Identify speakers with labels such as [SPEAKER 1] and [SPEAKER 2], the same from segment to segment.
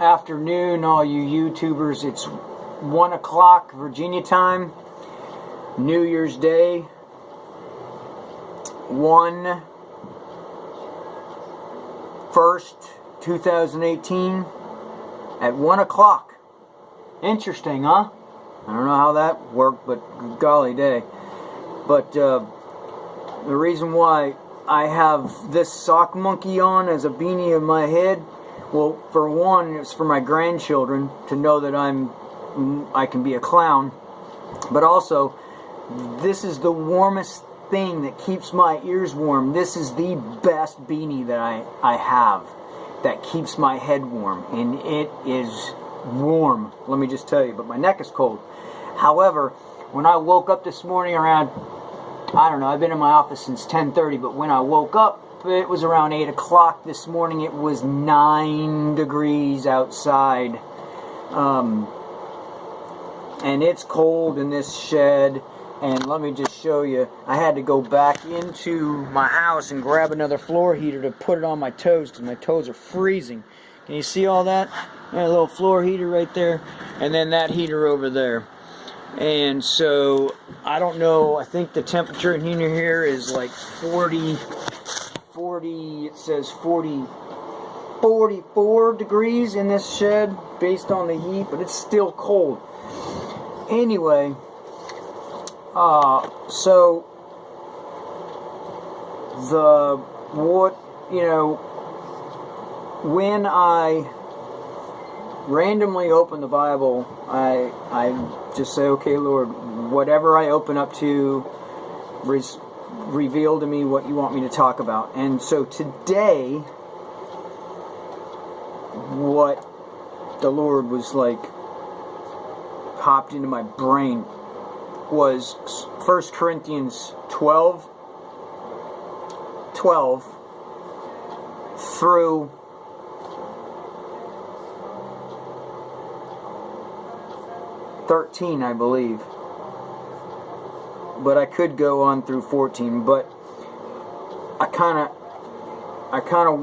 [SPEAKER 1] afternoon, all you YouTubers. It's 1 o'clock Virginia time, New Year's Day, 1/1/2018 at 1 o'clock. Interesting, huh? I don't know how that worked, but golly day. But the reason why I have this sock monkey on as a beanie on my head, well, for one, it's for my grandchildren to know that I can be a clown. But also, this is the warmest thing that keeps my ears warm. This is the best beanie that I have that keeps my head warm, and it is warm, let me just tell you, but my neck is cold. However, when I woke up this morning around, I don't know, I've been in my office since 10:30, but when I woke up, it was around 8 o'clock this morning. It was 9 degrees outside, and it's cold in this shed. And let me just show you, I had to go back into my house and grab another floor heater to put it on my toes because my toes are freezing. Can you see all that? A little floor heater right there, and then that heater over there. And so, I don't know, I think the temperature in here is like 40, it says 44 degrees in this shed based on the heat, but it's still cold. Anyway, so when I randomly open the Bible, I just say, okay, Lord, whatever I open up to, reveal to me what you want me to talk about. And so today, what the Lord was like, popped into my brain was 1 Corinthians 12 through 13, I believe. But I could go on through 14, but I kind of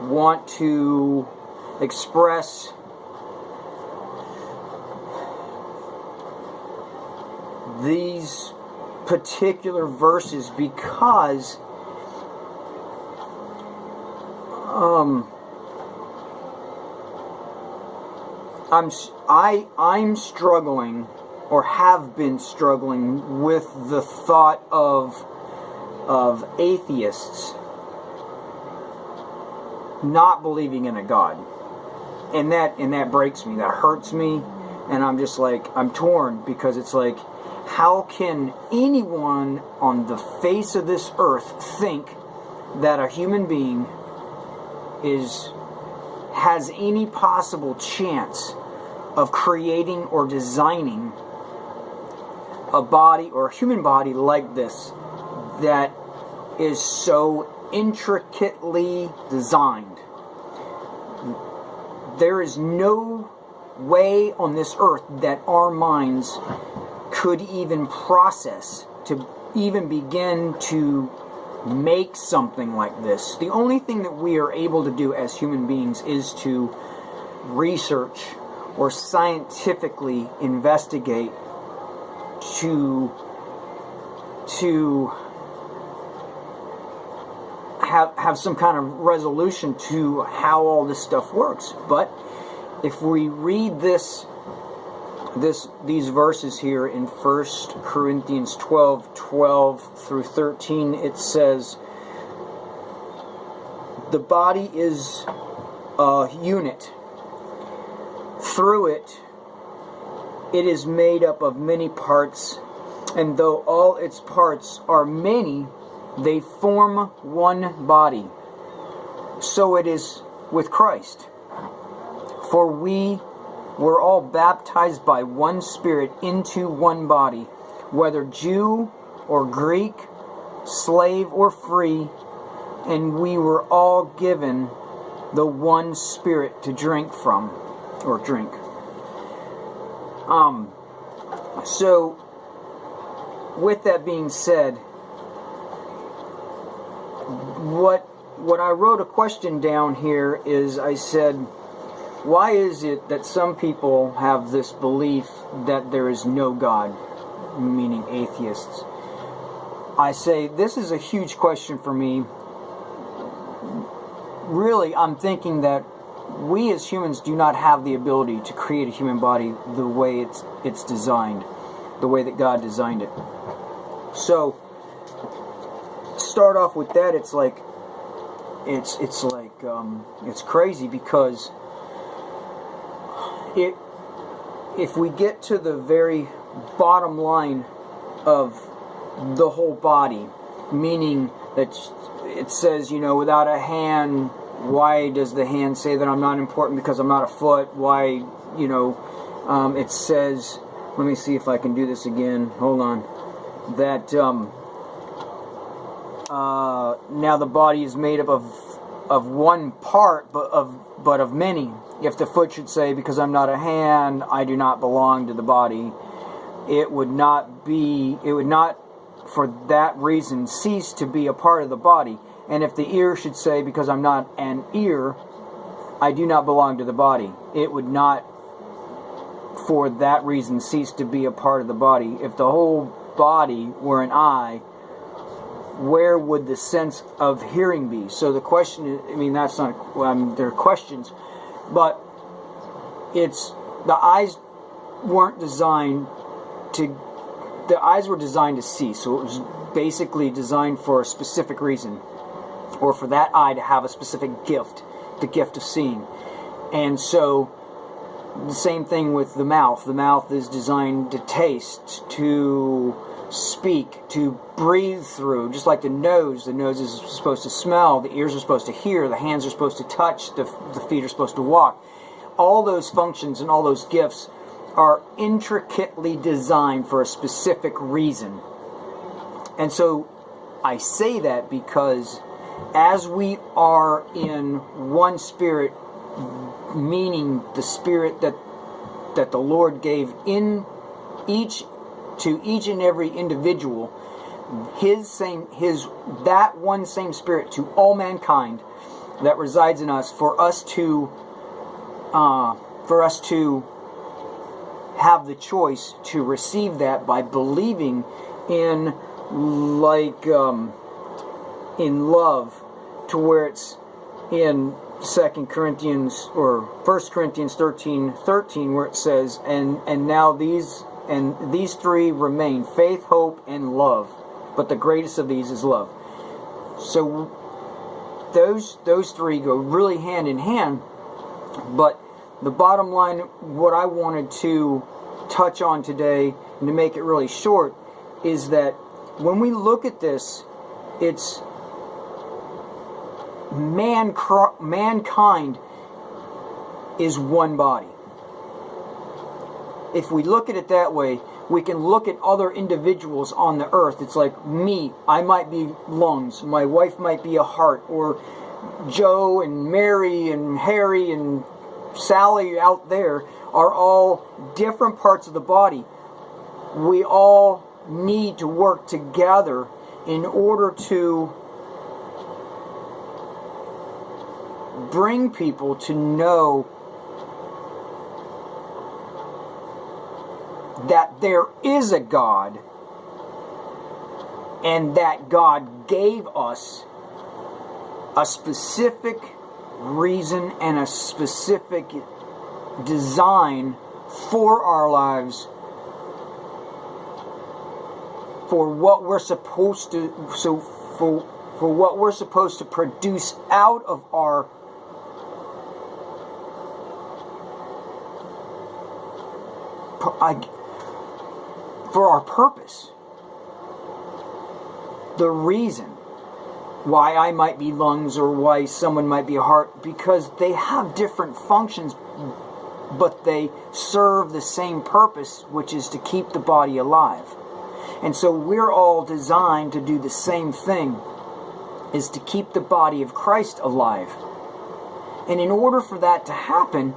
[SPEAKER 1] want to express these particular verses because I'm struggling, or have been struggling, with the thought of atheists not believing in a God, and that breaks me, that hurts me, and I'm just like, I'm torn, because it's like, how can anyone on the face of this earth think that a human being has any possible chance of creating or designing a body or a human body like this that is so intricately designed? There is no way on this earth that our minds could even process to even begin to make something like this. The only thing that we are able to do as human beings is to research or scientifically investigate to have some kind of resolution to how all this stuff works. But if we read these verses here in 1 Corinthians 12 through 13, it says, the body is a unit. Through it is made up of many parts, and though all its parts are many, they form one body. So it is with Christ. For we were all baptized by one Spirit into one body, whether Jew or Greek, slave or free, and we were all given the one Spirit to drink from, or drink. So, with that being said, what I wrote a question down here is, I said, Why is it that some people have this belief that there is no God, meaning atheists? I say this is a huge question for me. Really, I'm thinking that we as humans do not have the ability to create a human body the way it's designed, the way that God designed it. So, start off with that. It's like it's crazy because if we get to the very bottom line of the whole body, meaning that it says, without a hand, why does the hand say that I'm not important because I'm not a foot? Why, it says, let me see if I can do this again. Hold on. That now the body is made up of one part, but of many. If the foot should say, because I'm not a hand, I do not belong to the body, it would not for that reason cease to be a part of the body. And if the ear should say, because I'm not an ear, I do not belong to the body, it would not for that reason cease to be a part of the body. If the whole body were an eye, where would the sense of hearing be? So the question is, that's not, there are questions, but it's, the eyes weren't designed to, the eyes were designed to see, so it was basically designed for a specific reason, or for that eye to have a specific gift, the gift of seeing. And so, the same thing with the mouth. The mouth is designed to taste, to speak, to breathe through, just like the nose. The nose is supposed to smell, the ears are supposed to hear, the hands are supposed to touch, the feet are supposed to walk. All those functions and all those gifts are intricately designed for a specific reason. And so I say that because as we are in one spirit, meaning the spirit that the Lord gave in each and every individual, that one same spirit to all mankind that resides in us, for us to have the choice to receive that by believing in love, to where it's in 2 Corinthians or 1 Corinthians 13:13, where it says, and now these three remain, faith, hope, and love, but the greatest of these is love. So those three go really hand in hand. But the bottom line, what I wanted to touch on today, and to make it really short, is that when we look at this, it's mankind is one body. If we look at it that way, we can look at other individuals on the earth. It's like me, I might be lungs, my wife might be a heart, or Joe and Mary and Harry and Sally out there are all different parts of the body. We all need to work together in order to bring people to know that there is a God, and that God gave us a specific reason and a specific design for our lives, for what we're supposed to, for what we're supposed to produce out of our for our purpose. The reason why I might be lungs or why someone might be a heart, because they have different functions, but they serve the same purpose, which is to keep the body alive. And so we're all designed to do the same thing, is to keep the body of Christ alive. And in order for that to happen,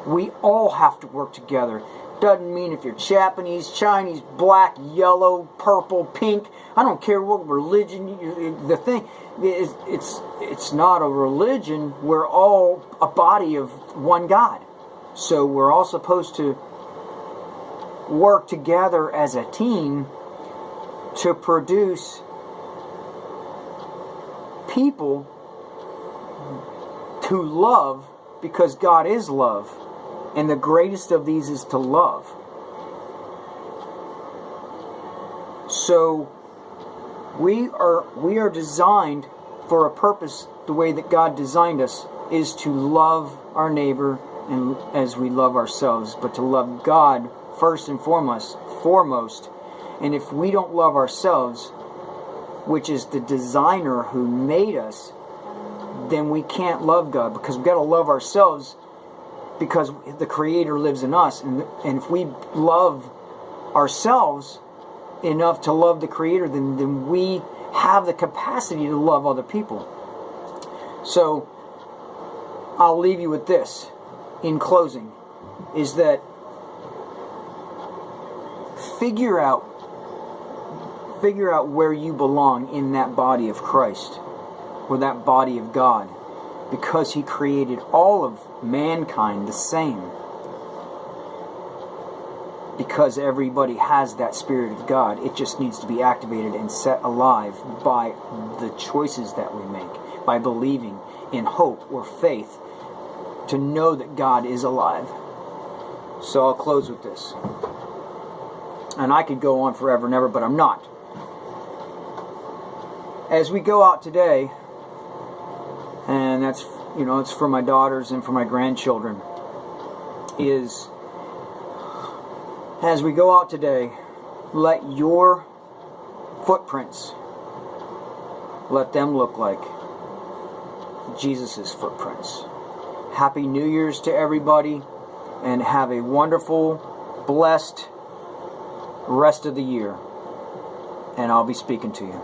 [SPEAKER 1] we all have to work together. Doesn't mean if you're Japanese, Chinese, black, yellow, purple, pink, I don't care what religion, the thing, it's not a religion. We're all a body of one God. So we're all supposed to work together as a team to produce people to love, because God is love, and the greatest of these is to love. So we are designed for a purpose. The way that God designed us is to love our neighbor and as we love ourselves, but to love God first and foremost. And if we don't love ourselves, which is the designer who made us, then we can't love God, because we've got to love ourselves, because the Creator lives in us. And if we love ourselves enough to love the Creator, then we have the capacity to love other people. So I'll leave you with this in closing, is that figure out where you belong in that body of Christ, or that body of God, because He created all of mankind the same. Because everybody has that Spirit of God. It just needs to be activated and set alive by the choices that we make, by believing in hope or faith to know that God is alive. So I'll close with this. And I could go on forever and ever, but I'm not. As we go out today, and that's, it's for my daughters and for my grandchildren, is, as we go out today, let your footprints, let them look like Jesus' footprints. Happy New Year's to everybody, and have a wonderful, blessed rest of the year. And I'll be speaking to you.